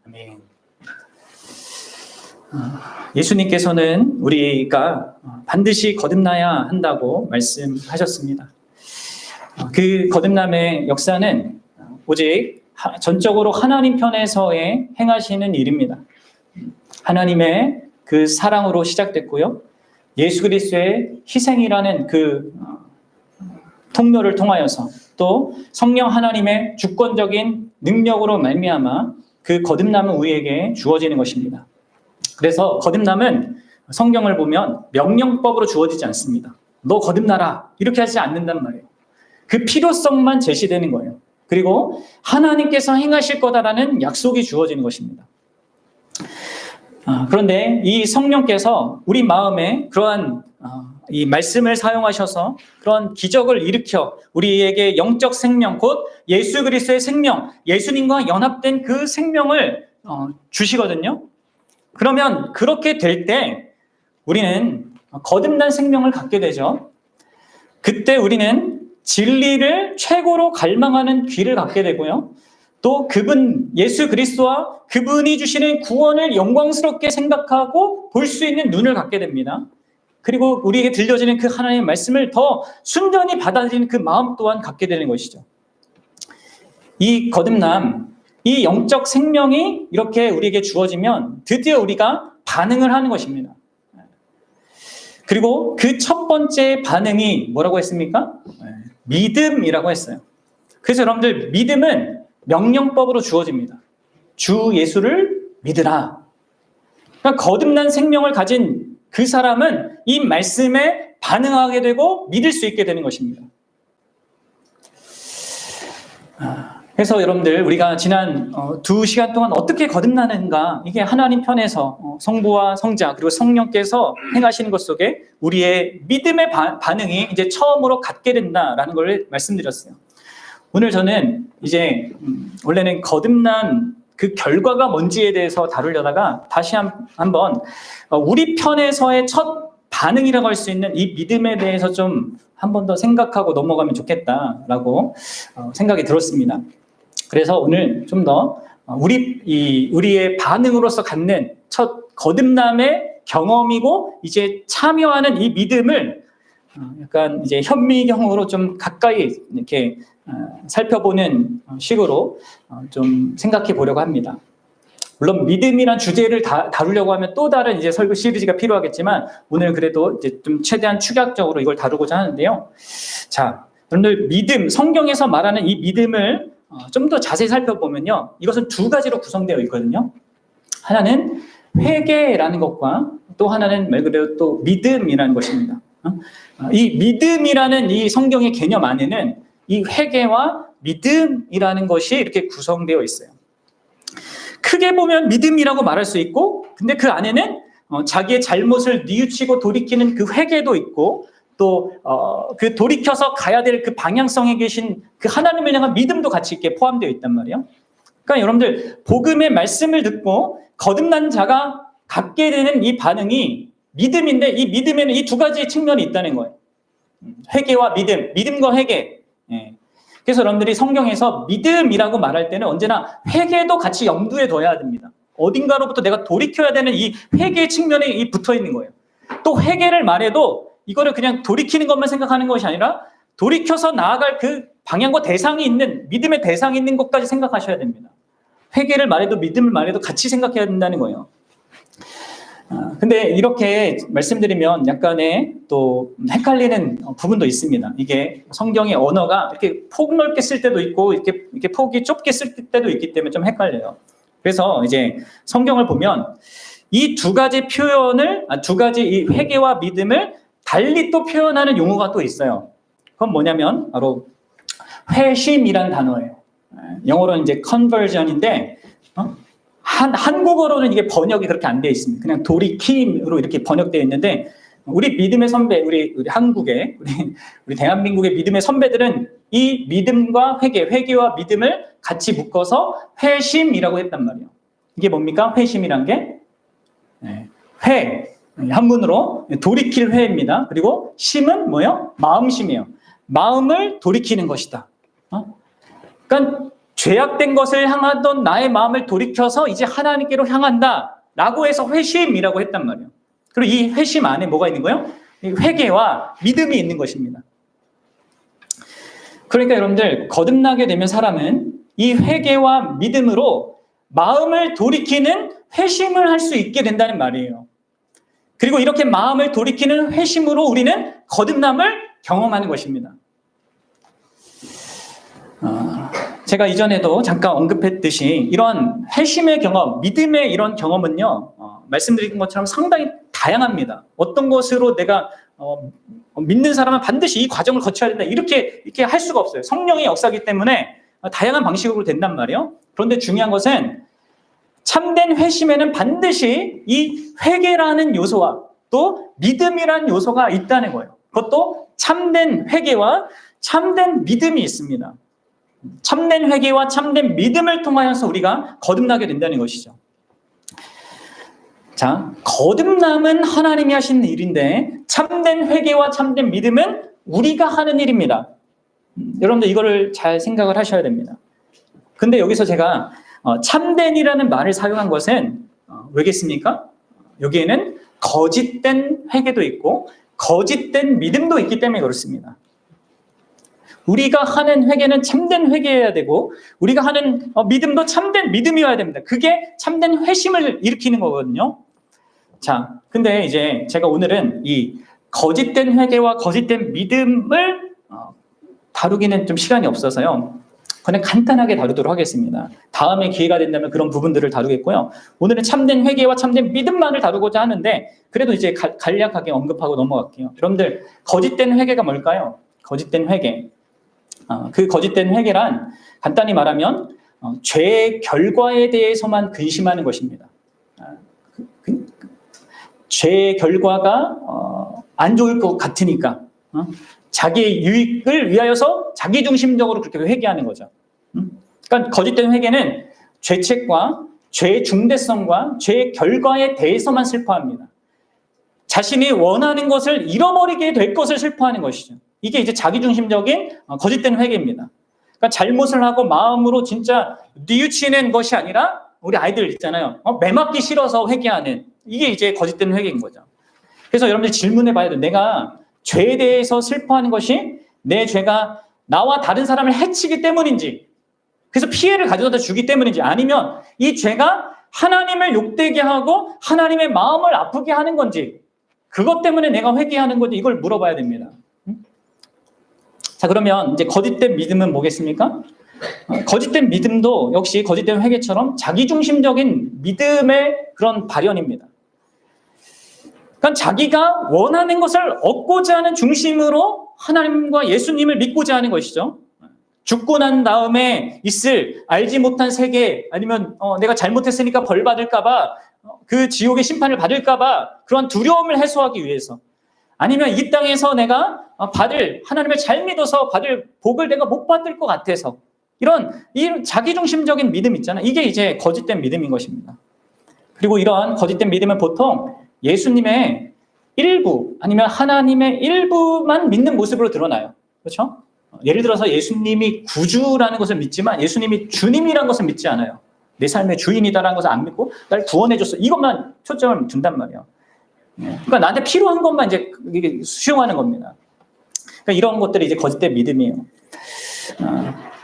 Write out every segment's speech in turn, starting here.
아멘. 예수님께서는 우리가 반드시 거듭나야 한다고 말씀하셨습니다. 그 거듭남의 역사는 오직 전적으로 하나님 편에서의 행하시는 일입니다. 하나님의 그 사랑으로 시작됐고요. 예수 그리스도의 희생이라는 그 통로를 통하여서 또 성령 하나님의 주권적인 능력으로 말미암아 그 거듭남은 우리에게 주어지는 것입니다. 그래서 거듭남은 성경을 보면 명령법으로 주어지지 않습니다. 너 거듭나라 이렇게 하지 않는단 말이에요. 그 필요성만 제시되는 거예요. 그리고 하나님께서 행하실 거다라는 약속이 주어지는 것입니다. 그런데 이 성령께서 우리 마음에 그러한 이 말씀을 사용하셔서 그런 기적을 일으켜 우리에게 영적 생명, 곧 예수 그리스도의 생명, 예수님과 연합된 그 생명을 주시거든요. 그러면 그렇게 될 때 우리는 거듭난 생명을 갖게 되죠. 그때 우리는 진리를 최고로 갈망하는 귀를 갖게 되고요. 또 그분 예수 그리스도와 그분이 주시는 구원을 영광스럽게 생각하고 볼 수 있는 눈을 갖게 됩니다. 그리고 우리에게 들려지는 그 하나님의 말씀을 더 순전히 받아들이는 그 마음 또한 갖게 되는 것이죠. 이 거듭남, 이 영적 생명이 이렇게 우리에게 주어지면 드디어 우리가 반응을 하는 것입니다. 그리고 그 첫 번째 반응이 뭐라고 했습니까? 믿음이라고 했어요. 그래서 여러분들 믿음은 명령법으로 주어집니다. 주 예수를 믿으라. 그러니까 거듭난 생명을 가진 그 사람은 이 말씀에 반응하게 되고 믿을 수 있게 되는 것입니다. 그래서 여러분들 우리가 지난 2시간 동안 어떻게 거듭나는가, 이게 하나님 편에서 성부와 성자 그리고 성령께서 행하시는 것 속에 우리의 믿음의 반응이 이제 처음으로 갖게 된다라는 걸 말씀드렸어요. 오늘 저는 이제 원래는 거듭난 그 결과가 뭔지에 대해서 다루려다가 다시 한번 우리 편에서의 첫 반응이라고 할 수 있는 이 믿음에 대해서 좀 한 번 더 생각하고 넘어가면 좋겠다라고 생각이 들었습니다. 그래서 오늘 좀 더 우리의 반응으로서 갖는 첫 거듭남의 경험이고 이제 참여하는 이 믿음을 약간 이제 현미경으로 좀 가까이 이렇게 살펴보는 식으로 좀 생각해 보려고 합니다. 물론 믿음이란 주제를 다루려고 하면 또 다른 이제 설교 시리즈가 필요하겠지만 오늘 그래도 이제 좀 최대한 축약적으로 이걸 다루고자 하는데요. 자, 여러분들 믿음, 성경에서 말하는 이 믿음을 좀 더 자세히 살펴보면요. 이것은 두 가지로 구성되어 있거든요. 하나는 회개라는 것과 또 하나는 말 그대로 또 믿음이라는 것입니다. 이 믿음이라는 이 성경의 개념 안에는 이 회개와 믿음이라는 것이 이렇게 구성되어 있어요. 크게 보면 믿음이라고 말할 수 있고, 근데 그 안에는 자기의 잘못을 뉘우치고 돌이키는 그 회개도 있고, 또 그 돌이켜서 가야 될 그 방향성에 계신 그 하나님을 향한 믿음도 같이 이렇게 포함되어 있단 말이에요. 그러니까 여러분들 복음의 말씀을 듣고 거듭난 자가 갖게 되는 이 반응이 믿음인데, 이 믿음에는 이 두 가지의 측면이 있다는 거예요. 회개와 믿음, 믿음과 회개. 그래서 여러분들이 성경에서 믿음이라고 말할 때는 언제나 회개도 같이 염두에 둬야 됩니다. 어딘가로부터 내가 돌이켜야 되는 이 회개의 측면이 붙어 있는 거예요. 또 회개를 말해도 이거를 그냥 돌이키는 것만 생각하는 것이 아니라 돌이켜서 나아갈 그 방향과 대상이 있는, 믿음의 대상이 있는 것까지 생각하셔야 됩니다. 회개를 말해도 믿음을 말해도 같이 생각해야 된다는 거예요. 근데 이렇게 말씀드리면 약간의 또 헷갈리는 부분도 있습니다. 이게 성경의 언어가 이렇게 폭넓게 쓸 때도 있고 이렇게 폭이 좁게 쓸 때도 있기 때문에 좀 헷갈려요. 그래서 이제 성경을 보면 이 두 가지 표현을, 두 가지 이 회개와 믿음을 달리 또 표현하는 용어가 또 있어요. 그건 뭐냐면 바로 회심이란 단어예요. 영어로는 이제 conversion인데 한국어로는 이게 번역이 그렇게 안 되어 있습니다. 그냥 돌이킴으로 이렇게 번역되어 있는데 우리 믿음의 선배, 우리 한국의 우리 대한민국의 믿음의 선배들은 이 믿음과 회개와 믿음을 같이 묶어서 회심이라고 했단 말이에요. 이게 뭡니까? 회심이란 게 한문으로 돌이킬 회입니다. 그리고 심은 뭐예요? 마음심이에요. 마음을 돌이키는 것이다. 그러니까 죄악된 것을 향하던 나의 마음을 돌이켜서 이제 하나님께로 향한다 라고 해서 회심이라고 했단 말이에요. 그리고 이 회심 안에 뭐가 있는 거예요? 회개와 믿음이 있는 것입니다. 그러니까 여러분들, 거듭나게 되면 사람은 이 회개와 믿음으로 마음을 돌이키는 회심을 할 수 있게 된다는 말이에요. 그리고 이렇게 마음을 돌이키는 회심으로 우리는 거듭남을 경험하는 것입니다. 제가 이전에도 잠깐 언급했듯이 이런 회심의 경험, 믿음의 이런 경험은요, 말씀드린 것처럼 상당히 다양합니다. 어떤 것으로 내가 믿는 사람은 반드시 이 과정을 거쳐야 된다, 이렇게 할 수가 없어요. 성령의 역사이기 때문에 다양한 방식으로 된단 말이에요. 그런데 중요한 것은 참된 회심에는 반드시 이 회개라는 요소와 또 믿음이라는 요소가 있다는 거예요. 그것도 참된 회개와 참된 믿음이 있습니다. 참된 회개와 참된 믿음을 통하여서 우리가 거듭나게 된다는 것이죠. 자, 거듭남은 하나님이 하시는 일인데 참된 회개와 참된 믿음은 우리가 하는 일입니다. 여러분들 이거를 잘 생각을 하셔야 됩니다. 근데 여기서 제가 참된이라는 말을 사용한 것은 왜겠습니까? 여기에는 거짓된 회개도 있고 거짓된 믿음도 있기 때문에 그렇습니다. 우리가 하는 회개는 참된 회개여야 되고 우리가 하는 믿음도 참된 믿음이어야 됩니다. 그게 참된 회심을 일으키는 거거든요. 자, 근데 이제 제가 오늘은 이 거짓된 회개와 거짓된 믿음을 다루기는 좀 시간이 없어서요. 그냥 간단하게 다루도록 하겠습니다. 다음에 기회가 된다면 그런 부분들을 다루겠고요. 오늘은 참된 회개와 참된 믿음만을 다루고자 하는데 그래도 이제 간략하게 언급하고 넘어갈게요. 여러분들, 거짓된 회개가 뭘까요? 거짓된 회개. 그 거짓된 회개란 간단히 말하면 죄의 결과에 대해서만 근심하는 것입니다. 죄의 결과가 안 좋을 것 같으니까 자기의 유익을 위하여서 자기중심적으로 그렇게 회개하는 거죠. 그러니까 거짓된 회개는 죄책과 죄의 중대성과 죄의 결과에 대해서만 슬퍼합니다. 자신이 원하는 것을 잃어버리게 될 것을 슬퍼하는 것이죠. 이게 이제 자기중심적인 거짓된 회개입니다. 그러니까 잘못을 하고 마음으로 진짜 뉘우치는 것이 아니라 우리 아이들 있잖아요. 매 맞기 싫어서 회개하는, 이게 이제 거짓된 회개인 거죠. 그래서 여러분들 질문해 봐야 돼요. 내가 죄에 대해서 슬퍼하는 것이 내 죄가 나와 다른 사람을 해치기 때문인지, 그래서 피해를 가져다 주기 때문인지, 아니면 이 죄가 하나님을 욕되게 하고 하나님의 마음을 아프게 하는 건지, 그것 때문에 내가 회개하는 건지, 이걸 물어봐야 됩니다. 자, 그러면 이제 거짓된 믿음은 뭐겠습니까? 거짓된 믿음도 역시 거짓된 회개처럼 자기중심적인 믿음의 그런 발현입니다. 그러니까 자기가 원하는 것을 얻고자 하는 중심으로 하나님과 예수님을 믿고자 하는 것이죠. 죽고 난 다음에 있을 알지 못한 세계, 아니면 내가 잘못했으니까 벌 받을까 봐, 그 지옥의 심판을 받을까 봐, 그런 두려움을 해소하기 위해서, 아니면 이 땅에서 내가 받을, 하나님을 잘 믿어서 받을 복을 내가 못 받을 것 같아서, 이런 자기중심적인 믿음 있잖아요. 이게 이제 거짓된 믿음인 것입니다. 그리고 이런 거짓된 믿음은 보통 예수님의 일부, 아니면 하나님의 일부만 믿는 모습으로 드러나요. 그렇죠? 예를 들어서 예수님이 구주라는 것을 믿지만 예수님이 주님이라는 것을 믿지 않아요. 내 삶의 주인이다라는 것을 안 믿고 날 구원해줬어, 이것만 초점을 둔단 말이에요. 그러니까 나한테 필요한 것만 이제 수용하는 겁니다. 그러니까 이런 것들이 이제 거짓된 믿음이에요.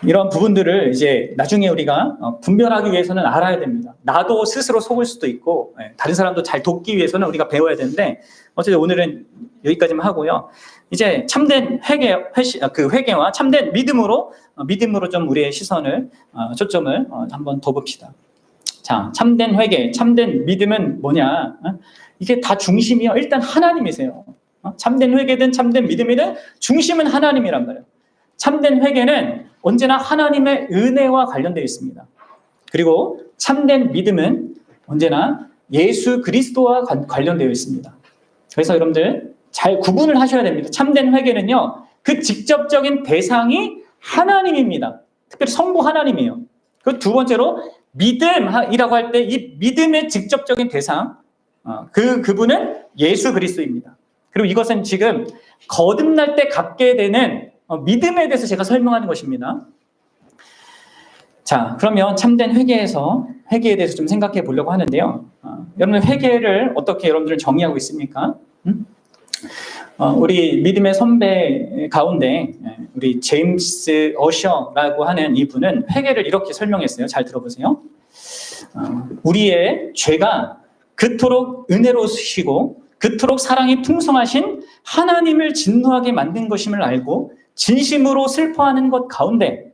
이런 부분들을 이제 나중에 우리가 분별하기 위해서는 알아야 됩니다. 나도 스스로 속을 수도 있고, 다른 사람도 잘 돕기 위해서는 우리가 배워야 되는데, 어쨌든 오늘은 여기까지만 하고요. 이제 참된 회개와 참된 믿음으로 좀 우리의 시선을, 초점을 한번 더 봅시다. 자, 참된 회개, 참된 믿음은 뭐냐? 이게 다 중심이요, 일단 하나님이세요. 참된 회개든 참된 믿음이든 중심은 하나님이란 말이에요. 참된 회개는 언제나 하나님의 은혜와 관련되어 있습니다. 그리고 참된 믿음은 언제나 예수 그리스도와 관련되어 있습니다. 그래서 여러분들 잘 구분을 하셔야 됩니다. 참된 회개는요, 그 직접적인 대상이 하나님입니다. 특별히 성부 하나님이에요. 그 두 번째로 믿음이라고 할 때 이 믿음의 직접적인 대상, 그분은 예수 그리스도입니다. 그리고 이것은 지금 거듭날 때 갖게 되는 믿음에 대해서 제가 설명하는 것입니다. 자, 그러면 참된 회개에 대해서 좀 생각해 보려고 하는데요. 여러분 회개를 어떻게 여러분들 정의하고 있습니까? 우리 믿음의 선배 가운데 우리 제임스 어셔라고 하는 이분은 회개를 이렇게 설명했어요. 잘 들어보세요. 우리의 죄가 그토록 은혜로우시고 그토록 사랑이 풍성하신 하나님을 진노하게 만든 것임을 알고 진심으로 슬퍼하는 것 가운데,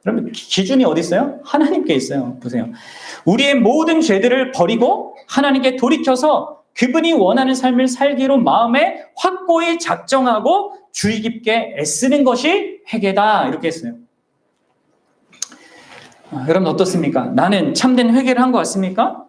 그러면 기준이 어디 있어요? 하나님께 있어요. 보세요. 우리의 모든 죄들을 버리고 하나님께 돌이켜서 그분이 원하는 삶을 살기로 마음에 확고히 작정하고 주의 깊게 애쓰는 것이 회개다. 이렇게 했어요. 여러분 어떻습니까? 나는 참된 회개를 한 것 같습니까?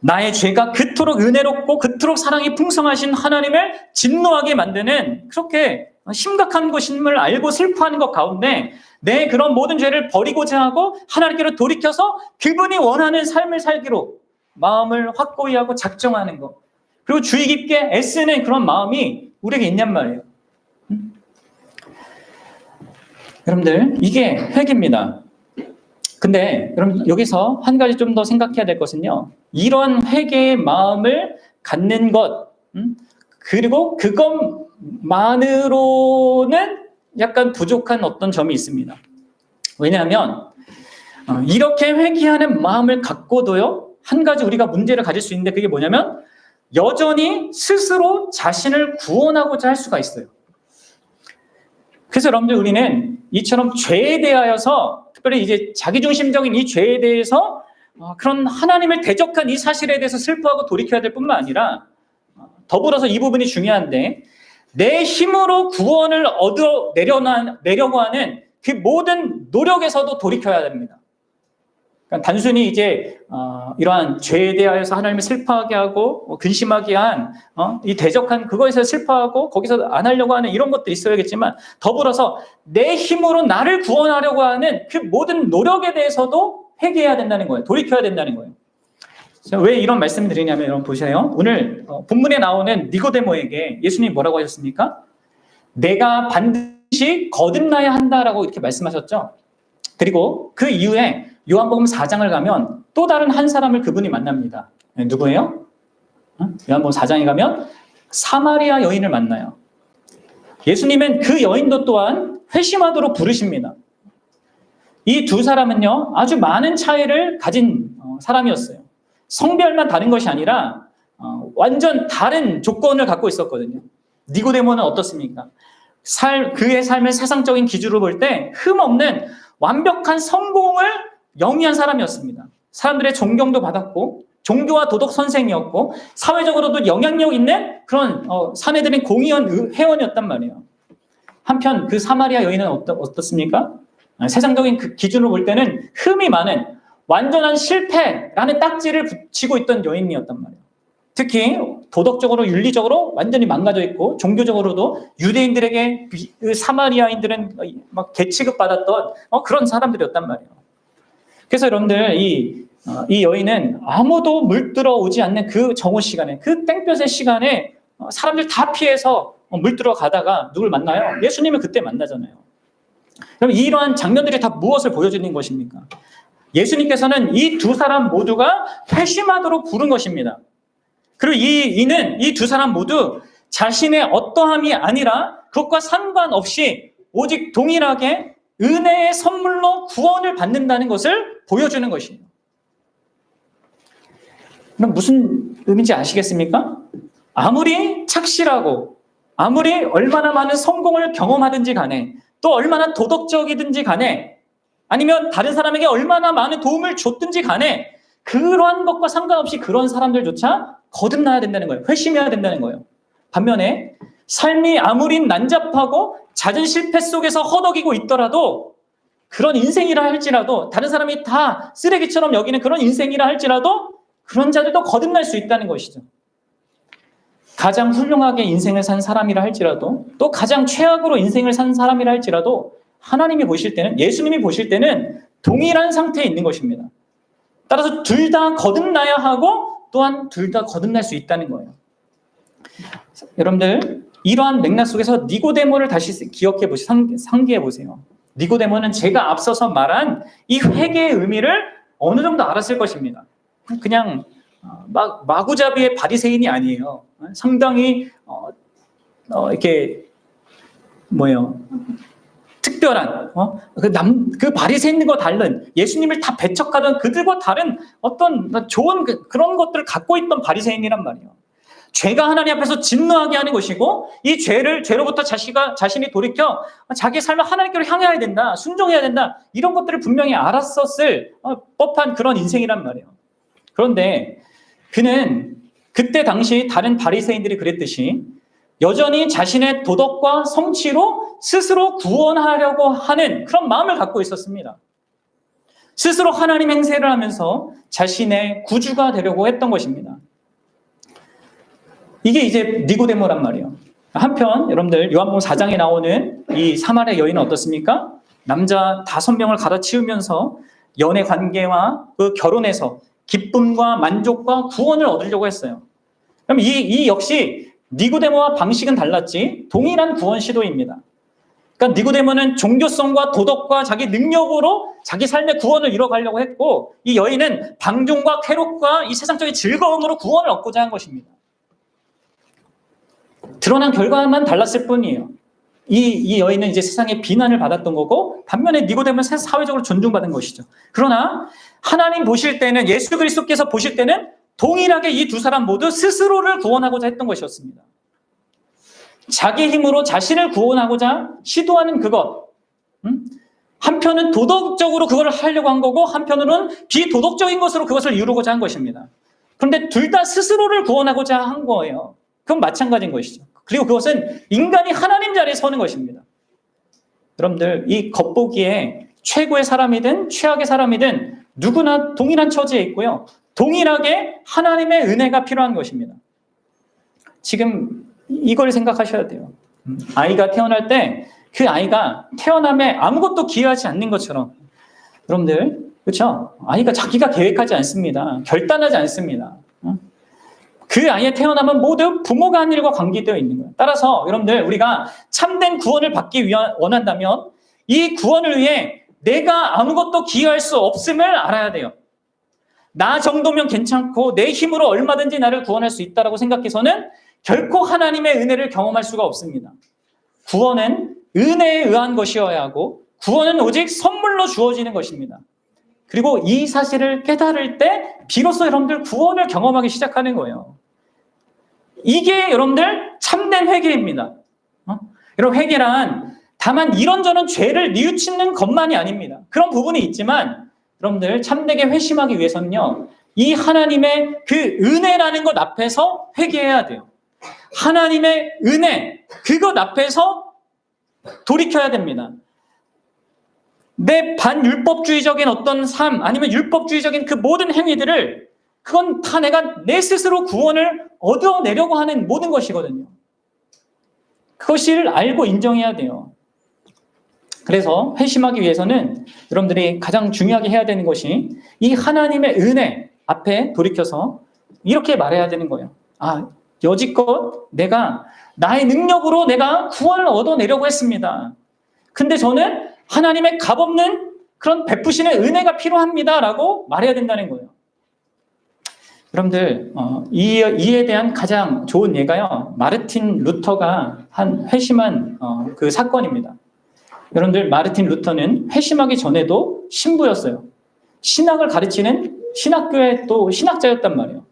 나의 죄가 그토록 은혜롭고 그토록 사랑이 풍성하신 하나님을 진노하게 만드는 그렇게 심각한 것임을 알고 슬퍼하는 것 가운데 내 그런 모든 죄를 버리고자 하고 하나님께로 돌이켜서 그분이 원하는 삶을 살기로 마음을 확고히 하고 작정하는 것, 그리고 주의 깊게 애쓰는 그런 마음이 우리에게 있냔 말이에요. 여러분들 이게 회개입니다. 근데 여러분 여기서 한 가지 좀 더 생각해야 될 것은요, 이런 회개의 마음을 갖는 것, 그리고 그것만으로는 약간 부족한 어떤 점이 있습니다. 왜냐하면 이렇게 회개하는 마음을 갖고도요, 한 가지 우리가 문제를 가질 수 있는데 그게 뭐냐면 여전히 스스로 자신을 구원하고자 할 수가 있어요. 그래서 여러분들 우리는 이처럼 죄에 대하여서 특별히 이제 자기중심적인 이 죄에 대해서 그런 하나님을 대적한 이 사실에 대해서 슬퍼하고 돌이켜야 될 뿐만 아니라 더불어서 이 부분이 중요한데 내 힘으로 구원을 얻어내려고 하는 그 모든 노력에서도 돌이켜야 됩니다. 그러니까 단순히 이제 이러한 죄에 대하여서 하나님을 슬퍼하게 하고 근심하게 한 이 대적한 그거에서 슬퍼하고 거기서 안 하려고 하는 이런 것도 있어야겠지만 더불어서 내 힘으로 나를 구원하려고 하는 그 모든 노력에 대해서도 회개해야 된다는 거예요. 돌이켜야 된다는 거예요. 왜 이런 말씀을 드리냐면 여러분 보세요. 오늘 본문에 나오는 니고데모에게 예수님이 뭐라고 하셨습니까? 내가 반드시 거듭나야 한다라고 이렇게 말씀하셨죠. 그리고 그 이후에 요한복음 4장을 가면 또 다른 한 사람을 그분이 만납니다. 누구예요? 요한복음 4장에 가면 사마리아 여인을 만나요. 예수님은 그 여인도 또한 회심하도록 부르십니다. 이 두 사람은요, 아주 많은 차이를 가진 사람이었어요. 성별만 다른 것이 아니라 완전 다른 조건을 갖고 있었거든요. 니고데모는 어떻습니까? 그의 삶의 세상적인 기준으로 볼 때 흠없는 완벽한 성공을 영위한 사람이었습니다. 사람들의 존경도 받았고 종교와 도덕 선생이었고 사회적으로도 영향력 있는 그런 사내들인 공의원 회원이었단 말이에요. 한편 그 사마리아 여인은 어떻습니까? 세상적인 그 기준으로 볼 때는 흠이 많은 완전한 실패라는 딱지를 붙이고 있던 여인이었단 말이에요. 특히 도덕적으로 윤리적으로 완전히 망가져 있고 종교적으로도 유대인들에게 사마리아인들은 막 개취급 받았던 그런 사람들이었단 말이에요. 그래서 여러분들 이 여인은 아무도 물들어 오지 않는 그 정오 시간에, 그 땡볕의 시간에 사람들 다 피해서 물들어 가다가 누굴 만나요? 예수님을 그때 만나잖아요. 그럼 이러한 장면들이 다 무엇을 보여주는 것입니까? 예수님께서는 이 두 사람 모두가 회심하도록 부른 것입니다. 그리고 이 두 사람 모두 자신의 어떠함이 아니라 그것과 상관없이 오직 동일하게 은혜의 선물로 구원을 받는다는 것을 보여주는 것이에요. 그럼 무슨 의미인지 아시겠습니까? 아무리 착실하고 아무리 얼마나 많은 성공을 경험하든지 간에 또 얼마나 도덕적이든지 간에 아니면 다른 사람에게 얼마나 많은 도움을 줬든지 간에 그러한 것과 상관없이 그런 사람들조차 거듭나야 된다는 거예요. 회심해야 된다는 거예요. 반면에 삶이 아무리 난잡하고 잦은 실패 속에서 허덕이고 있더라도 그런 인생이라 할지라도 다른 사람이 다 쓰레기처럼 여기는 그런 인생이라 할지라도 그런 자들도 거듭날 수 있다는 것이죠. 가장 훌륭하게 인생을 산 사람이라 할지라도 또 가장 최악으로 인생을 산 사람이라 할지라도 하나님이 보실 때는, 예수님이 보실 때는 동일한 상태에 있는 것입니다. 따라서 둘 다 거듭나야 하고 또한 둘 다 거듭날 수 있다는 거예요. 여러분들 이러한 맥락 속에서 니고데모를 다시 기억해 보세요. 상기해 보세요. 니고데모는 제가 앞서서 말한 이 회개의 의미를 어느 정도 알았을 것입니다. 그냥 마구잡이의 바리새인이 아니에요. 상당히 이렇게 특별한 그 바리새인과 다른 예수님을 다 배척하던 그들과 다른 어떤 좋은 그런 것들을 갖고 있던 바리새인이란 말이에요. 죄가 하나님 앞에서 진노하게 하는 것이고 이 죄로부터 자신이 돌이켜 자기 삶을 하나님께로 향해야 된다, 순종해야 된다, 이런 것들을 분명히 알았었을 법한 그런 인생이란 말이에요. 그런데 그는 그때 당시 다른 바리새인들이 그랬듯이 여전히 자신의 도덕과 성취로 스스로 구원하려고 하는 그런 마음을 갖고 있었습니다. 스스로 하나님 행세를 하면서 자신의 구주가 되려고 했던 것입니다. 이게 이제 니고데모란 말이에요. 한편 여러분들 요한복음 4장에 나오는 이 사마리아 여인은 어떻습니까? 남자 5명을 갈아치우면서 연애 관계와 그 결혼에서 기쁨과 만족과 구원을 얻으려고 했어요. 그럼 이 역시 니고데모와 방식은 달랐지 동일한 구원 시도입니다. 그러니까 니고데모는 종교성과 도덕과 자기 능력으로 자기 삶의 구원을 이뤄가려고 했고, 이 여인은 방종과 쾌락과 이 세상적인 즐거움으로 구원을 얻고자 한 것입니다. 드러난 결과만 달랐을 뿐이에요. 이 여인은 이제 세상의 비난을 받았던 거고, 반면에 니고데모는 사회적으로 존중받은 것이죠. 그러나 하나님 보실 때는, 예수 그리스도께서 보실 때는 동일하게 이 두 사람 모두 스스로를 구원하고자 했던 것이었습니다. 자기 힘으로 자신을 구원하고자 시도하는 그것, 한편은 도덕적으로 그걸 하려고 한 거고, 한편으로는 비도덕적인 것으로 그것을 이루고자 한 것입니다. 그런데 둘 다 스스로를 구원하고자 한 거예요. 그건 마찬가지인 것이죠. 그리고 그것은 인간이 하나님 자리에 서는 것입니다. 여러분들, 이 겉보기에 최고의 사람이든 최악의 사람이든 누구나 동일한 처지에 있고요. 동일하게 하나님의 은혜가 필요한 것입니다. 지금 이걸 생각하셔야 돼요. 아이가 태어날 때 그 아이가 태어남에 아무것도 기여하지 않는 것처럼, 여러분들, 그렇죠? 아이가 자기가 계획하지 않습니다. 결단하지 않습니다. 그 아이의 태어남은 모두 부모가 한 일과 관계되어 있는 거예요. 따라서 여러분들, 우리가 참된 구원을 받기 원한다면 이 구원을 위해 내가 아무것도 기여할 수 없음을 알아야 돼요. 나 정도면 괜찮고 내 힘으로 얼마든지 나를 구원할 수 있다고 생각해서는 결코 하나님의 은혜를 경험할 수가 없습니다. 구원은 은혜에 의한 것이어야 하고, 구원은 오직 선물로 주어지는 것입니다. 그리고 이 사실을 깨달을 때 비로소 여러분들 구원을 경험하기 시작하는 거예요. 이게 여러분들 참된 회개입니다. 여러분, 회개란 다만 이런저런 죄를 뉘우치는 것만이 아닙니다. 그런 부분이 있지만 여러분들, 참되게 회심하기 위해서는요, 이 하나님의 그 은혜라는 것 앞에서 회개해야 돼요. 하나님의 은혜, 그것 앞에서 돌이켜야 됩니다. 내 반율법주의적인 어떤 삶, 아니면 율법주의적인 그 모든 행위들을, 그건 다 내가 내 스스로 구원을 얻어내려고 하는 모든 것이거든요. 그것을 알고 인정해야 돼요. 그래서 회심하기 위해서는 여러분들이 가장 중요하게 해야 되는 것이 이 하나님의 은혜 앞에 돌이켜서 이렇게 말해야 되는 거예요. 여지껏 내가 나의 능력으로 내가 구원을 얻어내려고 했습니다. 근데 저는 하나님의 값없는 그런 베푸시는 은혜가 필요합니다라고 말해야 된다는 거예요. 여러분들, 이에 대한 가장 좋은 예가요, 마르틴 루터가 한 회심한 그 사건입니다. 여러분들, 마르틴 루터는 회심하기 전에도 신부였어요. 신학을 가르치는 신학교의 또 신학자였단 말이에요.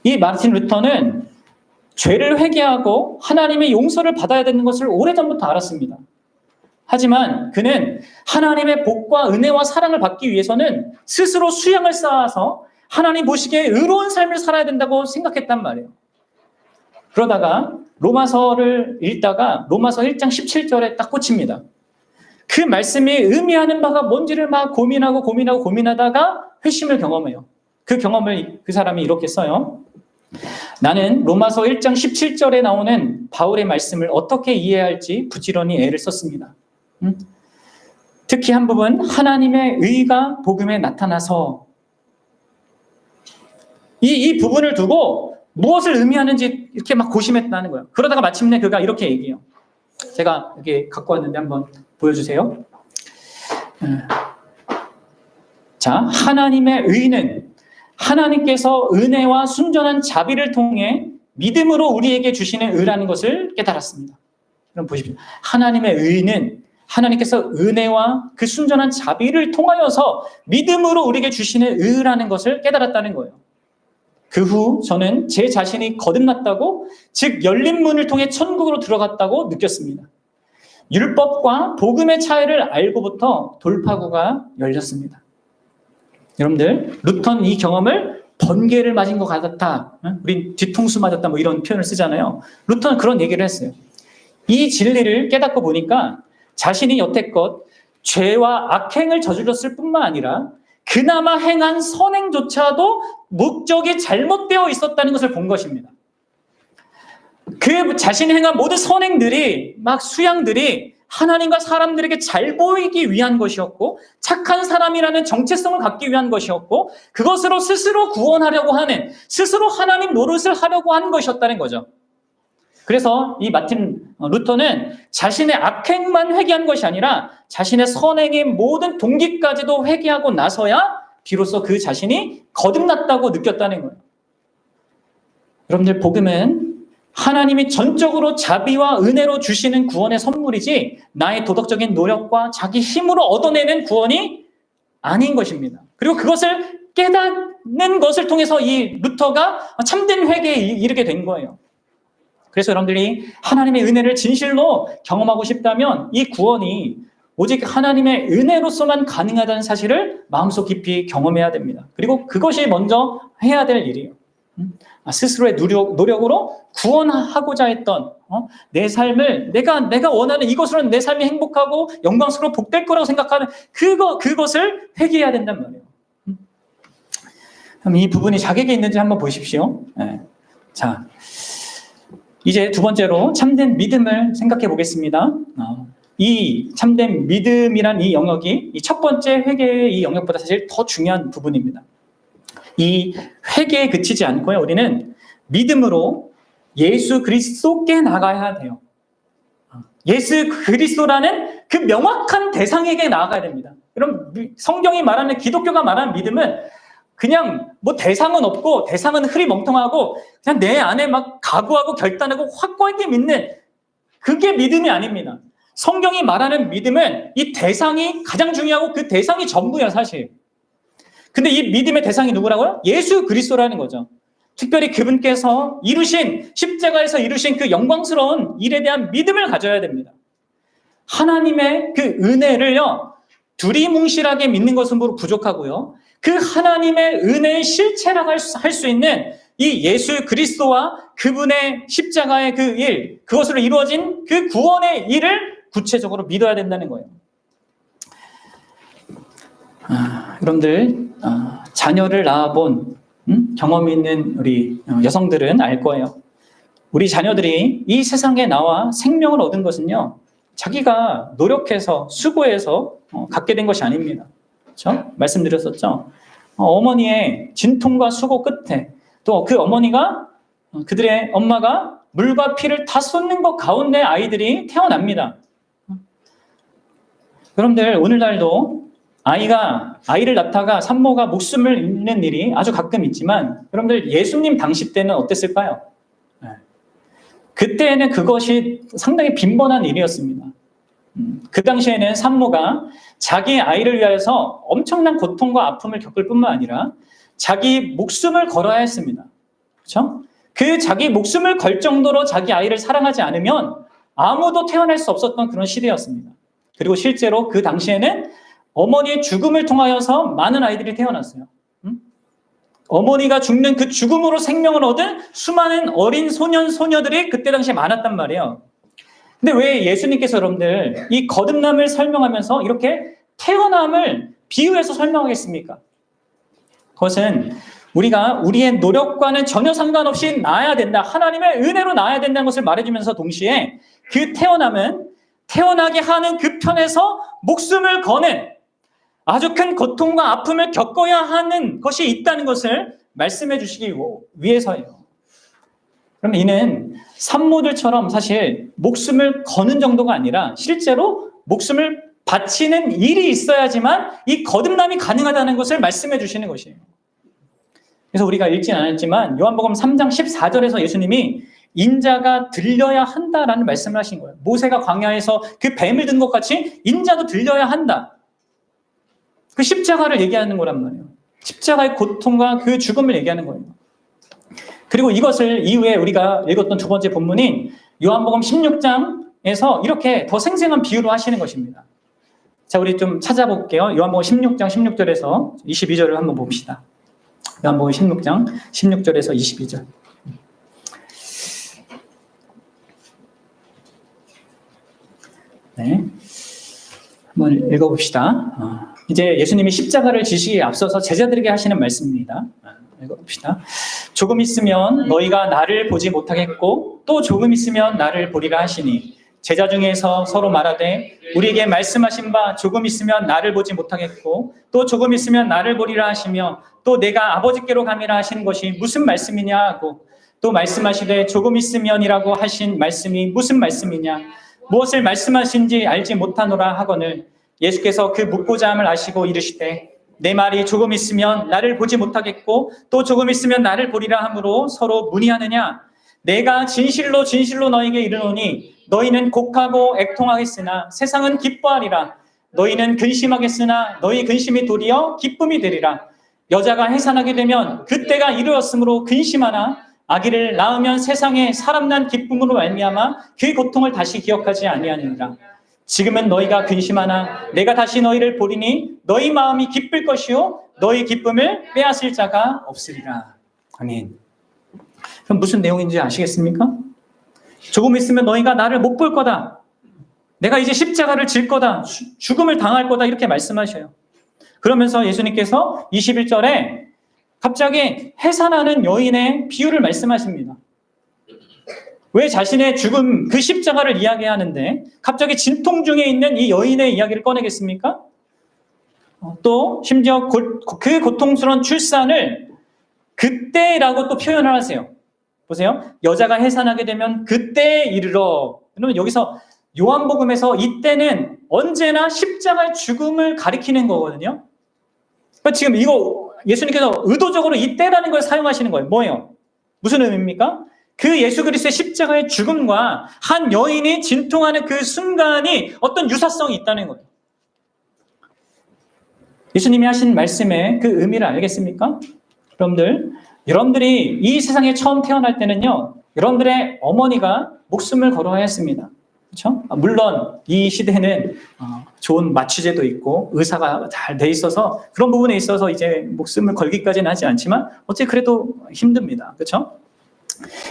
이 마르틴 루터는 죄를 회개하고 하나님의 용서를 받아야 되는 것을 오래전부터 알았습니다. 하지만 그는 하나님의 복과 은혜와 사랑을 받기 위해서는 스스로 수양을 쌓아서 하나님 보시기에 의로운 삶을 살아야 된다고 생각했단 말이에요. 그러다가 로마서를 읽다가 로마서 1장 17절에 딱 꽂힙니다. 그 말씀이 의미하는 바가 뭔지를 막 고민하다가 회심을 경험해요. 그 경험을 그 사람이 이렇게 써요. 나는 로마서 1장 17절에 나오는 바울의 말씀을 어떻게 이해해야 할지 부지런히 애를 썼습니다. 특히 한 부분, 하나님의 의가 복음에 나타나서, 이 부분을 두고 무엇을 의미하는지 이렇게 막 고심했다는 거예요. 그러다가 마침내 그가 이렇게 얘기해요. 제가 이렇게 갖고 왔는데 한번 보여주세요. 자, 하나님의 의는 하나님께서 은혜와 순전한 자비를 통해 믿음으로 우리에게 주시는 의라는 것을 깨달았습니다. 그럼 보십시오. 하나님의 의는 하나님께서 은혜와 그 순전한 자비를 통하여서 믿음으로 우리에게 주시는 의라는 것을 깨달았다는 거예요. 그 후 저는 제 자신이 거듭났다고, 즉 열린 문을 통해 천국으로 들어갔다고 느꼈습니다. 율법과 복음의 차이를 알고부터 돌파구가 열렸습니다. 여러분들, 루터는 이 경험을 번개를 맞은 것 같았다. 우린 뒤통수 맞았다 뭐 이런 표현을 쓰잖아요. 루터는 그런 얘기를 했어요. 이 진리를 깨닫고 보니까 자신이 여태껏 죄와 악행을 저질렀을 뿐만 아니라 그나마 행한 선행조차도 목적이 잘못되어 있었다는 것을 본 것입니다. 그 자신이 행한 모든 선행들이, 막 수양들이 하나님과 사람들에게 잘 보이기 위한 것이었고, 착한 사람이라는 정체성을 갖기 위한 것이었고, 그것으로 스스로 구원하려고 하는, 스스로 하나님 노릇을 하려고 하는 것이었다는 거죠. 그래서 이 마틴 루터는 자신의 악행만 회개한 것이 아니라 자신의 선행의 모든 동기까지도 회개하고 나서야 비로소 그 자신이 거듭났다고 느꼈다는 거예요. 여러분들, 복음은 하나님이 전적으로 자비와 은혜로 주시는 구원의 선물이지 나의 도덕적인 노력과 자기 힘으로 얻어내는 구원이 아닌 것입니다. 그리고 그것을 깨닫는 것을 통해서 이 루터가 참된 회개에 이르게 된 거예요. 그래서 여러분들이 하나님의 은혜를 진실로 경험하고 싶다면 이 구원이 오직 하나님의 은혜로서만 가능하다는 사실을 마음속 깊이 경험해야 됩니다. 그리고 그것이 먼저 해야 될 일이에요. 스스로의 노력으로 구원하고자 했던 내 삶을 내가 원하는 이것으로는 내 삶이 행복하고 영광스러워 복될 거라고 생각하는 그것을 회개해야 된단 말이에요. 그럼 이 부분이 자기에게 있는지 한번 보십시오. 네. 자, 이제 두 번째로 참된 믿음을 생각해 보겠습니다. 이 참된 믿음이란 이 영역이 이 첫 번째 회개의 이 영역보다 사실 더 중요한 부분입니다. 이 회개에 그치지 않고요, 우리는 믿음으로 예수 그리스도께 나가야 돼요. 예수 그리스도라는 그 명확한 대상에게 나아가야 됩니다. 그럼 성경이 말하는, 기독교가 말하는 믿음은 그냥 뭐 대상은 없고 대상은 흐리멍텅하고 그냥 내 안에 막 각오하고 결단하고 확고하게 믿는, 그게 믿음이 아닙니다. 성경이 말하는 믿음은 이 대상이 가장 중요하고 그 대상이 전부야, 사실. 근데 이 믿음의 대상이 누구라고요? 예수 그리스도라는 거죠. 특별히 그분께서 이루신, 십자가에서 이루신 그 영광스러운 일에 대한 믿음을 가져야 됩니다. 하나님의 그 은혜를요, 두리뭉실하게 믿는 것은 부족하고요, 그 하나님의 은혜의 실체라고 할 수 있는 이 예수 그리스도와 그분의 십자가의 그 일, 그것으로 이루어진 그 구원의 일을 구체적으로 믿어야 된다는 거예요. 여러분들, 자녀를 낳아본 경험이 있는 우리 여성들은 알 거예요. 우리 자녀들이 이 세상에 나와 생명을 얻은 것은요, 자기가 노력해서 수고해서 갖게 된 것이 아닙니다. 그렇죠? 말씀드렸었죠. 어머니의 진통과 수고 끝에, 또 그 어머니가, 그들의 엄마가 물과 피를 다 쏟는 것 가운데 아이들이 태어납니다. 여러분들, 오늘날도 아이를 낳다가 산모가 목숨을 잃는 일이 아주 가끔 있지만, 여러분들, 예수님 당시 때는 어땠을까요? 그때는 그것이 상당히 빈번한 일이었습니다. 그 당시에는 산모가 자기 아이를 위하여서 엄청난 고통과 아픔을 겪을 뿐만 아니라 자기 목숨을 걸어야 했습니다. 그렇죠? 그 자기 목숨을 걸 정도로 자기 아이를 사랑하지 않으면 아무도 태어날 수 없었던 그런 시대였습니다. 그리고 실제로 그 당시에는 어머니의 죽음을 통하여서 많은 아이들이 태어났어요. 어머니가 죽는 그 죽음으로 생명을 얻은 수많은 어린 소년, 소녀들이 그때 당시에 많았단 말이에요. 근데 왜 예수님께서 여러분들 이 거듭남을 설명하면서 이렇게 태어남을 비유해서 설명하겠습니까? 그것은 우리가 우리의 노력과는 전혀 상관없이 나아야 된다, 하나님의 은혜로 나아야 된다는 것을 말해주면서 동시에 그 태어남은 태어나게 하는 그 편에서 목숨을 거는 아주 큰 고통과 아픔을 겪어야 하는 것이 있다는 것을 말씀해 주시기 위해서예요. 그럼 이는 산모들처럼 사실 목숨을 거는 정도가 아니라 실제로 목숨을 바치는 일이 있어야지만 이 거듭남이 가능하다는 것을 말씀해 주시는 것이에요. 그래서 우리가 읽진 않았지만 요한복음 3장 14절에서 예수님이 인자가 들려야 한다라는 말씀을 하신 거예요. 모세가 광야에서 그 뱀을 든 것 같이 인자도 들려야 한다. 그 십자가를 얘기하는 거란 말이에요. 십자가의 고통과 그 죽음을 얘기하는 거예요. 그리고 이것을 이후에 우리가 읽었던 두 번째 본문인 요한복음 16장에서 이렇게 더 생생한 비유로 하시는 것입니다. 자, 우리 좀 찾아볼게요. 요한복음 16장 16절에서 22절을 한번 봅시다. 요한복음 16장 16절에서 22절. 네, 한번 읽어봅시다. 이제 예수님이 십자가를 지시기에 앞서서 제자들에게 하시는 말씀입니다. 읽어봅시다. 조금 있으면 너희가 나를 보지 못하겠고 또 조금 있으면 나를 보리라 하시니 제자 중에서 서로 말하되 우리에게 말씀하신 바 조금 있으면 나를 보지 못하겠고 또 조금 있으면 나를 보리라 하시며 또 내가 아버지께로 가미라 하신 것이 무슨 말씀이냐 하고 또 말씀하시되 조금 있으면이라고 하신 말씀이 무슨 말씀이냐 무엇을 말씀하신지 알지 못하노라 하거늘 예수께서 그 묻고자 함을 아시고 이르시되 내 말이 조금 있으면 나를 보지 못하겠고 또 조금 있으면 나를 보리라 하므로 서로 문의하느냐 내가 진실로 진실로 너희에게 이르노니 너희는 곡하고 애통하겠으나 세상은 기뻐하리라 너희는 근심하겠으나 너희 근심이 도리어 기쁨이 되리라 여자가 해산하게 되면 그때가 이르렀으므로 근심하나 아기를 낳으면 세상에 사람 난 기쁨으로 말미암아 그 고통을 다시 기억하지 아니하느니라 지금은 너희가 근심하나 내가 다시 너희를 보리니 너희 마음이 기쁠 것이요 너희 기쁨을 빼앗을 자가 없으리라. 아멘. 그럼 무슨 내용인지 아시겠습니까? 조금 있으면 너희가 나를 못 볼 거다. 내가 이제 십자가를 질 거다. 죽음을 당할 거다. 이렇게 말씀하셔요. 그러면서 예수님께서 21절에 갑자기 해산하는 여인의 비유를 말씀하십니다. 왜 자신의 죽음, 그 십자가를 이야기하는데 갑자기 진통 중에 있는 이 여인의 이야기를 꺼내겠습니까? 또 심지어 그 고통스러운 출산을 그때라고 또 표현을 하세요. 보세요. 여자가 해산하게 되면 그때에 이르러. 그러면 여기서 요한복음에서 이때는 언제나 십자가의 죽음을 가리키는 거거든요. 그러니까 지금 이거 예수님께서 의도적으로 이때라는 걸 사용하시는 거예요. 뭐예요? 무슨 의미입니까? 그 예수 그리스도의 십자가의 죽음과 한 여인이 진통하는 그 순간이 어떤 유사성이 있다는 거예요. 예수님이 하신 말씀의 그 의미를 알겠습니까? 여러분들이 이 세상에 처음 태어날 때는요, 여러분들의 어머니가 목숨을 걸어야 했습니다. 그렇죠? 물론 이 시대는 좋은 마취제도 있고 의사가 잘 돼 있어서 그런 부분에 있어서 이제 목숨을 걸기까지는 하지 않지만 어째 그래도 힘듭니다. 그렇죠?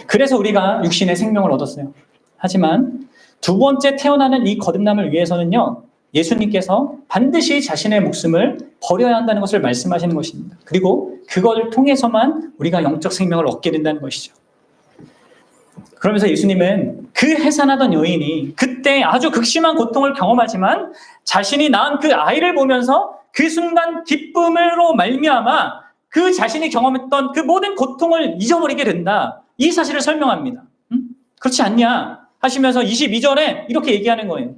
그래서 우리가 육신의 생명을 얻었어요. 하지만 두 번째 태어나는 이 거듭남을 위해서는요, 예수님께서 반드시 자신의 목숨을 버려야 한다는 것을 말씀하시는 것입니다. 그리고 그걸 통해서만 우리가 영적 생명을 얻게 된다는 것이죠. 그러면서 예수님은 그 해산하던 여인이 그때 아주 극심한 고통을 경험하지만 자신이 낳은 그 아이를 보면서 그 순간 기쁨으로 말미암아 그 자신이 경험했던 그 모든 고통을 잊어버리게 된다. 이 사실을 설명합니다. 그렇지 않냐 하시면서 22절에 이렇게 얘기하는 거예요.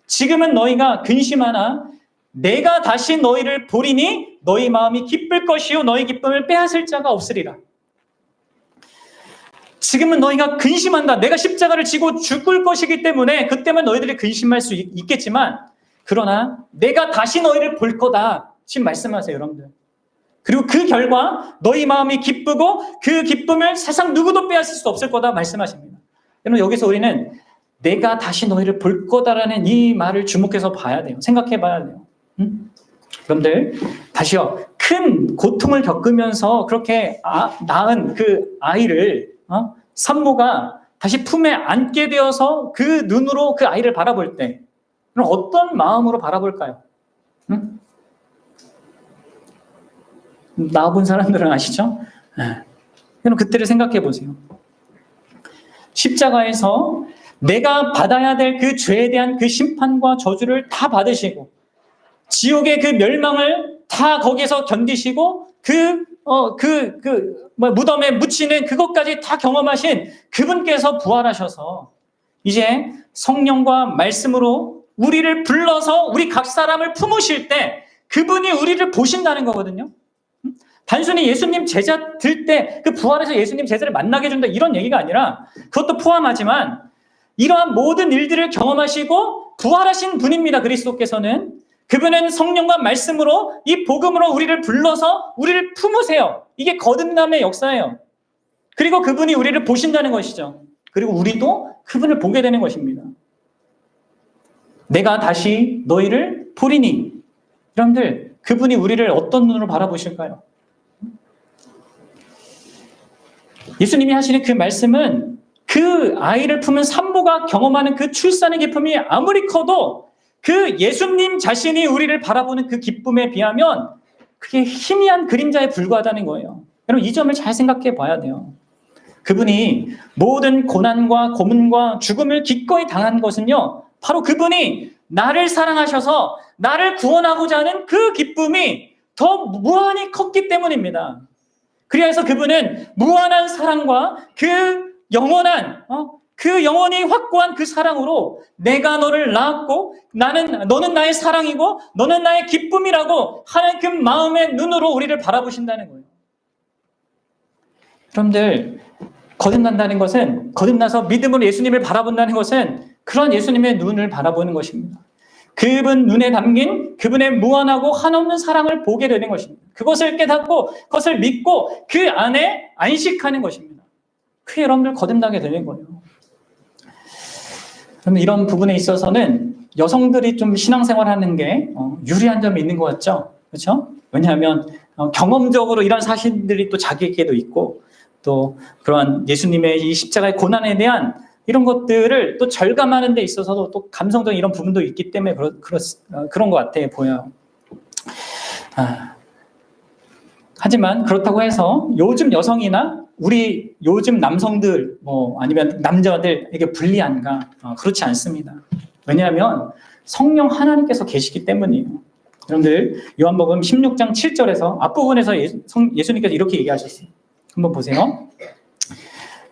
지금은 너희가 근심하나 내가 다시 너희를 보리니 너희 마음이 기쁠 것이요 너희 기쁨을 빼앗을 자가 없으리라. 지금은 너희가 근심한다. 내가 십자가를 지고 죽을 것이기 때문에 그때만 너희들이 근심할 수 있겠지만 그러나 내가 다시 너희를 볼 거다. 지금 말씀하세요, 여러분들. 그리고 그 결과 너희 마음이 기쁘고 그 기쁨을 세상 누구도 빼앗을 수 없을 거다 말씀하십니다. 여러분 여기서 우리는 내가 다시 너희를 볼 거다라는 이 말을 주목해서 봐야 돼요. 생각해 봐야 돼요. 여러분들 다시요. 큰 고통을 겪으면서 그렇게 낳은 그 아이를 산모가 다시 품에 안게 되어서 그 눈으로 그 아이를 바라볼 때 그럼 어떤 마음으로 바라볼까요? 낳아본 사람들은 아시죠? 그럼 그때를 생각해 보세요. 십자가에서 내가 받아야 될 그 죄에 대한 그 심판과 저주를 다 받으시고 지옥의 그 멸망을 다 거기에서 견디시고 무덤에 묻히는 그것까지 다 경험하신 그분께서 부활하셔서 이제 성령과 말씀으로 우리를 불러서 우리 각 사람을 품으실 때 그분이 우리를 보신다는 거거든요. 단순히 예수님 제자 들 때 그 부활해서 예수님 제자를 만나게 해준다 이런 얘기가 아니라 그것도 포함하지만 이러한 모든 일들을 경험하시고 부활하신 분입니다. 그리스도께서는. 그분은 성령과 말씀으로 이 복음으로 우리를 불러서 우리를 품으세요. 이게 거듭남의 역사예요. 그리고 그분이 우리를 보신다는 것이죠. 그리고 우리도 그분을 보게 되는 것입니다. 내가 다시 너희를 보리니. 여러분들, 그분이 우리를 어떤 눈으로 바라보실까요? 예수님이 하시는 그 말씀은 그 아이를 품은 산모가 경험하는 그 출산의 기쁨이 아무리 커도 그 예수님 자신이 우리를 바라보는 그 기쁨에 비하면 그게 희미한 그림자에 불과하다는 거예요. 여러분, 이 점을 잘 생각해 봐야 돼요. 그분이 모든 고난과 고문과 죽음을 기꺼이 당한 것은요, 바로 그분이 나를 사랑하셔서 나를 구원하고자 하는 그 기쁨이 더 무한히 컸기 때문입니다. 그래서 그분은 무한한 사랑과 그 영원한, 그 영원히 확고한 그 사랑으로 내가 너를 낳았고 너는 나의 사랑이고 너는 나의 기쁨이라고 하는 그 마음의 눈으로 우리를 바라보신다는 거예요. 여러분들, 거듭난다는 것은, 거듭나서 믿음으로 예수님을 바라본다는 것은 그런 예수님의 눈을 바라보는 것입니다. 그분 눈에 담긴 그분의 무한하고 한없는 사랑을 보게 되는 것입니다. 그것을 깨닫고 그것을 믿고 그 안에 안식하는 것입니다. 그게 여러분들 거듭나게 되는 거예요. 그러면 이런 부분에 있어서는 여성들이 좀 신앙생활하는 게 유리한 점이 있는 것 같죠? 그렇죠? 왜냐하면 경험적으로 이런 사실들이 또 자기에게도 있고 또 그러한 예수님의 이 십자가의 고난에 대한 이런 것들을 또 절감하는 데 있어서도 또 감성적인 이런 부분도 있기 때문에 그런 것 같아 보여요. 하지만 그렇다고 해서 요즘 여성이나 우리 요즘 남성들 아니면 남자들에게 불리한가? 그렇지 않습니다. 왜냐하면 성령 하나님께서 계시기 때문이에요. 여러분들 요한복음 16장 7절에서 앞부분에서 예수님께서 이렇게 얘기하셨어요. 한번 보세요.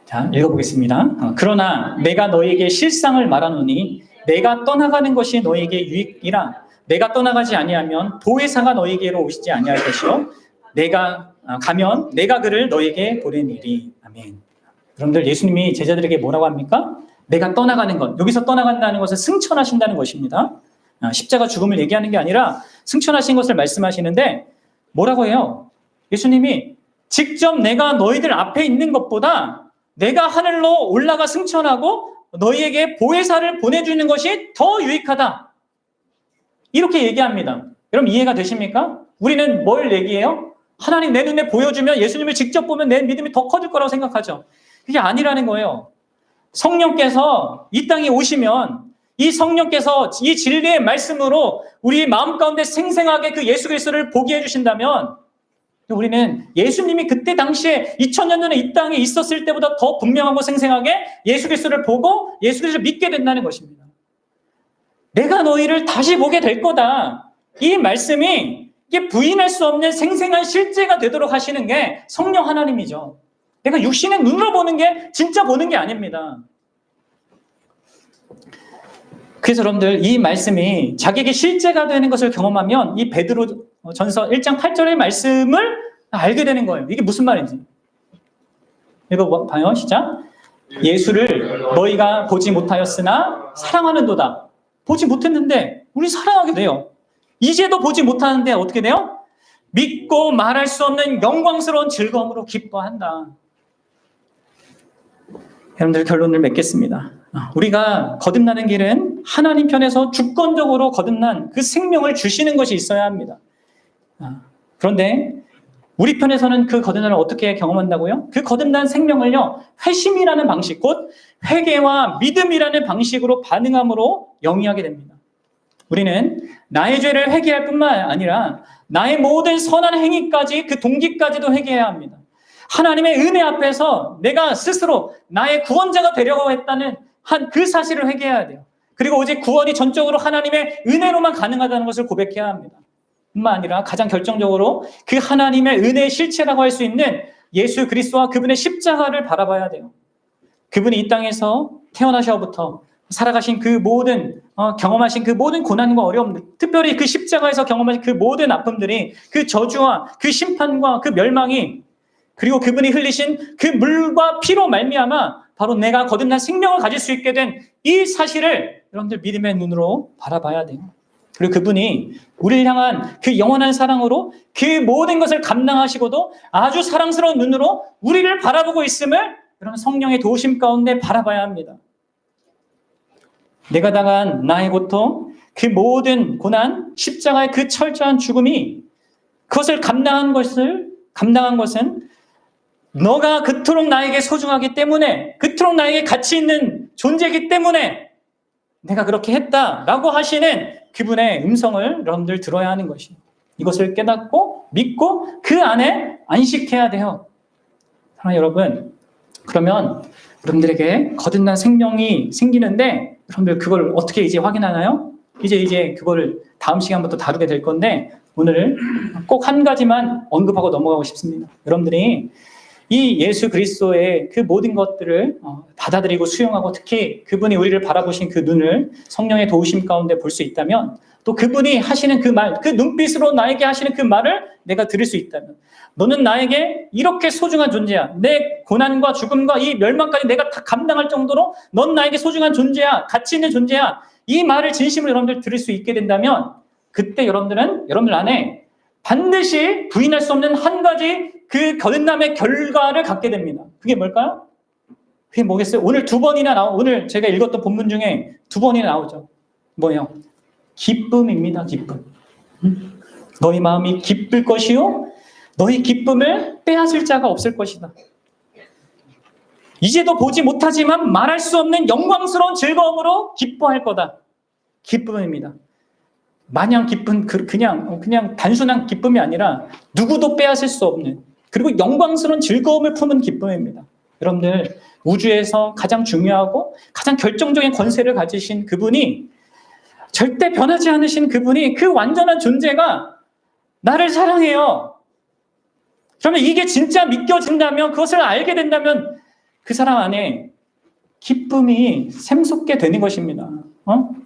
자, 읽어보겠습니다. 그러나 내가 너희에게 실상을 말하노니 내가 떠나가는 것이 너희에게 유익이라. 내가 떠나가지 아니하면 보혜사가 너희에게로 오시지 아니할 것이요 내가 가면 내가 그를 너희에게 보내니리. 아멘. 여러분들, 예수님이 제자들에게 뭐라고 합니까? 내가 떠나가는 것. 여기서 떠나간다는 것은 승천하신다는 것입니다. 십자가 죽음을 얘기하는 게 아니라 승천하신 것을 말씀하시는데 뭐라고 해요? 예수님이 직접 내가 너희들 앞에 있는 것보다 내가 하늘로 올라가 승천하고 너희에게 보혜사를 보내주는 것이 더 유익하다. 이렇게 얘기합니다. 여러분, 이해가 되십니까? 우리는 뭘 얘기해요? 하나님 내 눈에 보여주면 예수님을 직접 보면 내 믿음이 더 커질 거라고 생각하죠. 그게 아니라는 거예요. 성령께서 이 땅에 오시면 이 성령께서 이 진리의 말씀으로 우리 마음 가운데 생생하게 그 예수 그리스도를 보게 해주신다면 우리는 예수님이 그때 당시에 2000년 전에 이 땅에 있었을 때보다 더 분명하고 생생하게 예수 그리스도를 보고 예수 그리스도를 믿게 된다는 것입니다. 내가 너희를 다시 보게 될 거다. 이 말씀이 이게 부인할 수 없는 생생한 실제가 되도록 하시는 게 성령 하나님이죠. 내가 육신의 눈으로 보는 게 진짜 보는 게 아닙니다. 그래서 여러분들, 이 말씀이 자기에게 실제가 되는 것을 경험하면 이 베드로 전서 1장 8절의 말씀을 알게 되는 거예요. 이게 무슨 말인지. 읽어봐요. 시작. 예수를 너희가 보지 못하였으나 사랑하는도다. 보지 못했는데 우리 사랑하게 돼요. 이제도 보지 못하는데 어떻게 돼요? 믿고 말할 수 없는 영광스러운 즐거움으로 기뻐한다. 여러분들, 결론을 맺겠습니다. 우리가 거듭나는 길은 하나님 편에서 주권적으로 거듭난 그 생명을 주시는 것이 있어야 합니다. 그런데 우리 편에서는 그 거듭남을 어떻게 경험한다고요? 그 거듭난 생명을요, 회심이라는 방식, 곧 회개와 믿음이라는 방식으로 반응함으로 영위하게 됩니다. 우리는 나의 죄를 회개할 뿐만 아니라 나의 모든 선한 행위까지, 그 동기까지도 회개해야 합니다. 하나님의 은혜 앞에서 내가 스스로 나의 구원자가 되려고 했다는 그 사실을 회개해야 돼요. 그리고 오직 구원이 전적으로 하나님의 은혜로만 가능하다는 것을 고백해야 합니다. 뿐만 아니라 가장 결정적으로 그 하나님의 은혜의 실체라고 할 수 있는 예수 그리스도와 그분의 십자가를 바라봐야 돼요. 그분이 이 땅에서 태어나셔부터 살아가신 그 모든 경험하신 그 모든 고난과 어려움들, 특별히 그 십자가에서 경험하신 그 모든 아픔들이, 그 저주와 그 심판과 그 멸망이, 그리고 그분이 흘리신 그 물과 피로 말미암아 바로 내가 거듭난 생명을 가질 수 있게 된 이 사실을 여러분들 믿음의 눈으로 바라봐야 돼요. 그리고 그분이 우리를 향한 그 영원한 사랑으로 그 모든 것을 감당하시고도 아주 사랑스러운 눈으로 우리를 바라보고 있음을 여러분 성령의 도우심 가운데 바라봐야 합니다. 내가 당한 나의 고통, 그 모든 고난, 십자가의 그 철저한 죽음이, 그것을 감당한 것은 너가 그토록 나에게 소중하기 때문에, 그토록 나에게 가치 있는 존재이기 때문에 내가 그렇게 했다라고 하시는 그분의 음성을 여러분들 들어야 하는 것이에요. 이것을 깨닫고 믿고 그 안에 안식해야 돼요. 사랑하는 여러분, 그러면 여러분들에게 거듭난 생명이 생기는데 여러분들 그걸 어떻게 이제 확인하나요? 이제 그걸 다음 시간부터 다루게 될 건데 오늘 꼭 한 가지만 언급하고 넘어가고 싶습니다. 여러분들이 이 예수 그리스도의 그 모든 것들을 받아들이고 수용하고 특히 그분이 우리를 바라보신 그 눈을 성령의 도우심 가운데 볼 수 있다면, 또 그분이 하시는 그 말, 그 눈빛으로 나에게 하시는 그 말을 내가 들을 수 있다면, 너는 나에게 이렇게 소중한 존재야. 내 고난과 죽음과 이 멸망까지 내가 다 감당할 정도로 넌 나에게 소중한 존재야. 가치 있는 존재야. 이 말을 진심으로 여러분들 들을 수 있게 된다면 그때 여러분들 안에 반드시 부인할 수 없는 한 가지 그 거듭남의 결과를 갖게 됩니다. 그게 뭘까요? 그게 뭐겠어요? 오늘 오늘 제가 읽었던 본문 중에 2번이나 나오죠. 뭐예요? 기쁨입니다. 기쁨. 너희 마음이 기쁠 것이요 너희 기쁨을 빼앗을 자가 없을 것이다. 이제도 보지 못하지만 말할 수 없는 영광스러운 즐거움으로 기뻐할 거다. 기쁨입니다. 마냥 기쁜 그냥 단순한 기쁨이 아니라 누구도 빼앗을 수 없는, 그리고 영광스러운 즐거움을 품은 기쁨입니다. 여러분들, 우주에서 가장 중요하고 가장 결정적인 권세를 가지신 그분이, 절대 변하지 않으신 그분이, 그 완전한 존재가 나를 사랑해요. 그러면 이게 진짜 믿겨진다면, 그것을 알게 된다면 그 사람 안에 기쁨이 샘솟게 되는 것입니다.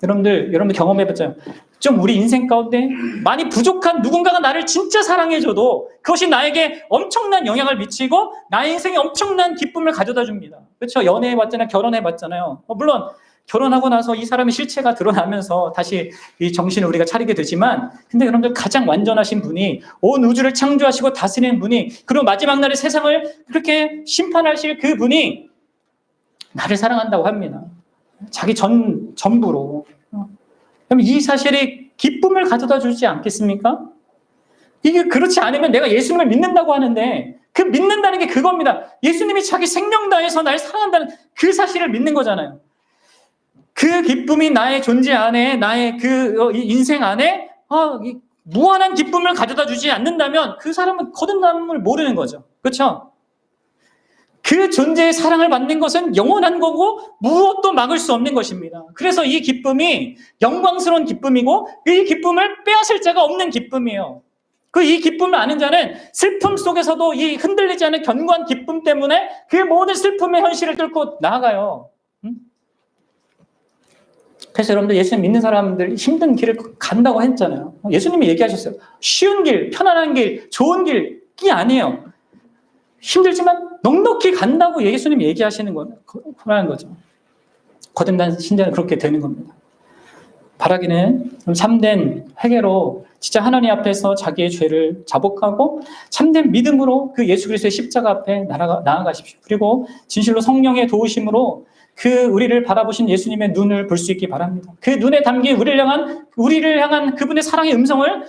여러분들 경험해봤죠? 좀 우리 인생 가운데 많이 부족한 누군가가 나를 진짜 사랑해줘도 그것이 나에게 엄청난 영향을 미치고 나의 인생에 엄청난 기쁨을 가져다 줍니다. 그렇죠? 연애해봤잖아요. 결혼해봤잖아요. 물론 결혼하고 나서 이 사람의 실체가 드러나면서 다시 이 정신을 우리가 차리게 되지만, 근데 여러분들 가장 완전하신 분이, 온 우주를 창조하시고 다스리는 분이, 그리고 마지막 날에 세상을 그렇게 심판하실 그 분이 나를 사랑한다고 합니다. 자기 전부로. 그럼 이 사실이 기쁨을 가져다 주지 않겠습니까? 이게 그렇지 않으면 내가 예수님을 믿는다고 하는데, 그 믿는다는 게 그겁니다. 예수님이 자기 생명 다해서 날 사랑한다는 그 사실을 믿는 거잖아요. 그 기쁨이 나의 존재 안에, 나의 그 인생 안에 무한한 기쁨을 가져다 주지 않는다면 그 사람은 거듭남을 모르는 거죠. 그렇죠? 그 존재의 사랑을 받는 것은 영원한 거고 무엇도 막을 수 없는 것입니다. 그래서 이 기쁨이 영광스러운 기쁨이고 이 기쁨을 빼앗을 자가 없는 기쁨이에요. 이 기쁨을 아는 자는 슬픔 속에서도 이 흔들리지 않은 견고한 기쁨 때문에 그 모든 슬픔의 현실을 뚫고 나아가요. 그래서 여러분들 예수님 믿는 사람들 힘든 길을 간다고 했잖아요. 예수님이 얘기하셨어요. 쉬운 길, 편안한 길, 좋은 길이 아니에요. 힘들지만 넉넉히 간다고 예수님이 얘기하시는 거라는 거죠. 거듭난 신자는 그렇게 되는 겁니다. 바라기는 참된 회개로 진짜 하나님 앞에서 자기의 죄를 자복하고 참된 믿음으로 그 예수 그리스도의 십자가 앞에 나아가십시오. 그리고 진실로 성령의 도우심으로 그 우리를 바라보신 예수님의 눈을 볼 수 있기 바랍니다. 그 눈에 담긴 우리를 향한 그분의 사랑의 음성을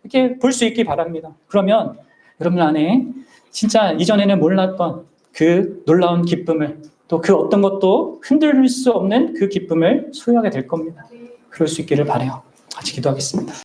이렇게 볼 수 있기 바랍니다. 그러면 여러분 안에 진짜 이전에는 몰랐던 그 놀라운 기쁨을, 또 그 어떤 것도 흔들릴 수 없는 그 기쁨을 소유하게 될 겁니다. 그럴 수 있기를 바라요. 같이 기도하겠습니다.